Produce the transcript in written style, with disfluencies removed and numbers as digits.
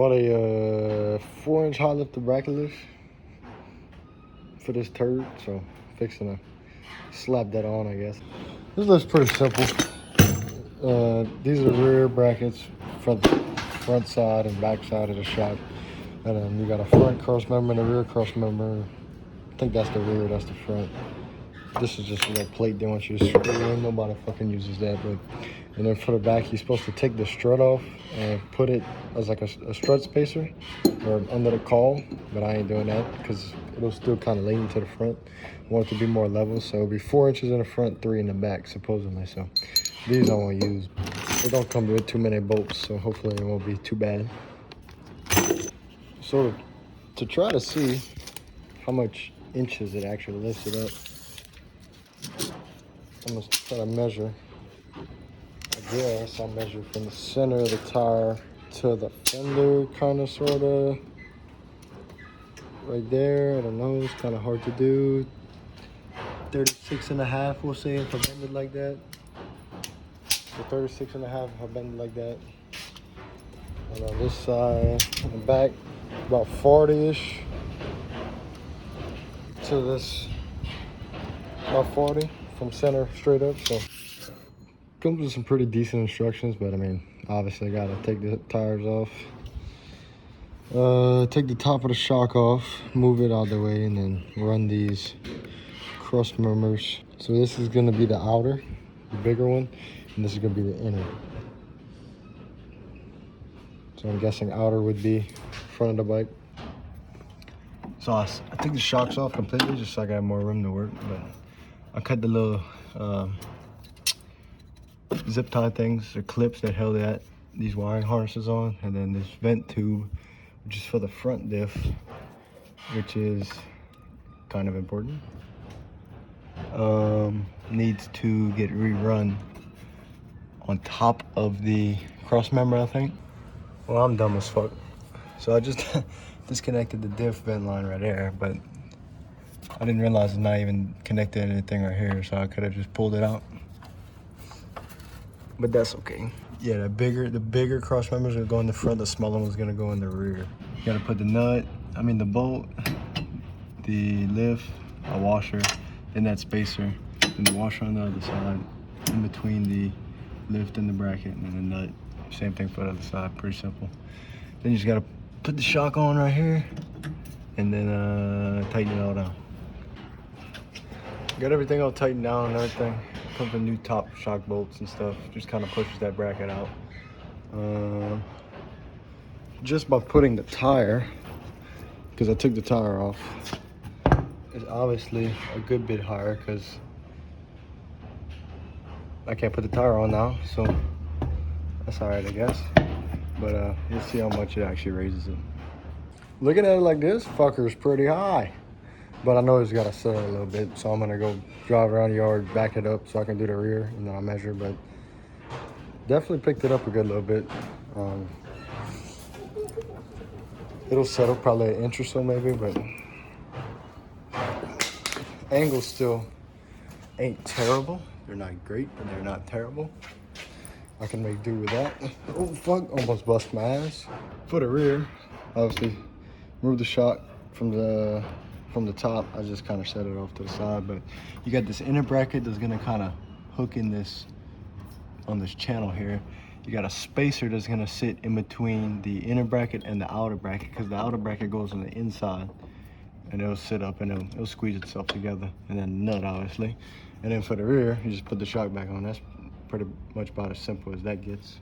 Bought a 4-inch HighLifter bracket lift for this turd, so fixing to slap that on, I guess. This lift's pretty simple. These are rear brackets, front side and back side of the shock. And then you got a front cross member and a rear cross member. I think that's the rear, that's the front. This is just a little plate they want you to screw in. Nobody fucking uses that. But and then for the back, you're supposed to take the strut off and put it as like a strut spacer or under the caul. But I ain't doing that because it'll still kind of lean to the front. I want it to be more level. So it'll be 4 inches in the front, 3 in the back, supposedly. So these I won't use. They don't come with too many bolts, so hopefully it won't be too bad. So to try to see how much inches it actually lifts it up, I'm gonna try to measure. I guess I'll measure from the center of the tire to the fender, kind of, sort of, right there. I don't know, it's kind of hard to do. 36.5, we'll say, if I bend it like that. So 36.5 if I bend it like that. And on this side, on the back, about 40-ish to this, about 40 from center straight up. So comes with some pretty decent instructions, but I mean, obviously I gotta take the tires off, take the top of the shock off, move it out of the way, and then run these cross members. So this is gonna be the outer, the bigger one, and this is gonna be the inner. So I'm guessing outer would be front of the bike. So I took the shocks off completely just so I got more room to work, but I cut the little zip tie things or clips that held these wiring harnesses on, and then this vent tube, which is for the front diff, which is kind of important. Needs to get rerun on top of the cross member, I think. Well, I'm dumb as fuck. So I just disconnected the diff vent line right there, but I didn't realize it's not even connected to anything right here, so I could have just pulled it out. But that's okay. Yeah, the bigger cross members are gonna go in the front, the smaller one's gonna go in the rear. You gotta put the bolt, the lift, a washer, then that spacer, then the washer on the other side, in between the lift and the bracket, and then the nut. Same thing for the other side, pretty simple. Then you just gotta put the shock on right here, and then tighten it all down. Got everything all tightened down and everything. Comes with new top shock bolts and stuff. Just kind of pushes that bracket out. Just by putting the tire, because I took the tire off, it's obviously a good bit higher because I can't put the tire on now, so that's all right, I guess. But we'll see how much it actually raises it. Looking at it like this, fucker's pretty high. But I know it's got to settle a little bit, so I'm gonna go drive around the yard, back it up so I can do the rear, and then I'll measure. But definitely picked it up a good little bit. It'll settle probably an inch or so maybe, but angles still ain't terrible. They're not great, but they're not terrible. I can make do with that. Oh fuck, almost bust my ass. For the rear, obviously, remove the shock from the top. I just kind of set it off to the side, but you got this inner bracket that's gonna kind of hook in this, on this channel here. You got a spacer that's gonna sit in between the inner bracket and the outer bracket, because the outer bracket goes on the inside, and it'll sit up and it'll squeeze itself together, and then nut, obviously. And then for the rear, you just put the shock back on. That's pretty much about as simple as that gets.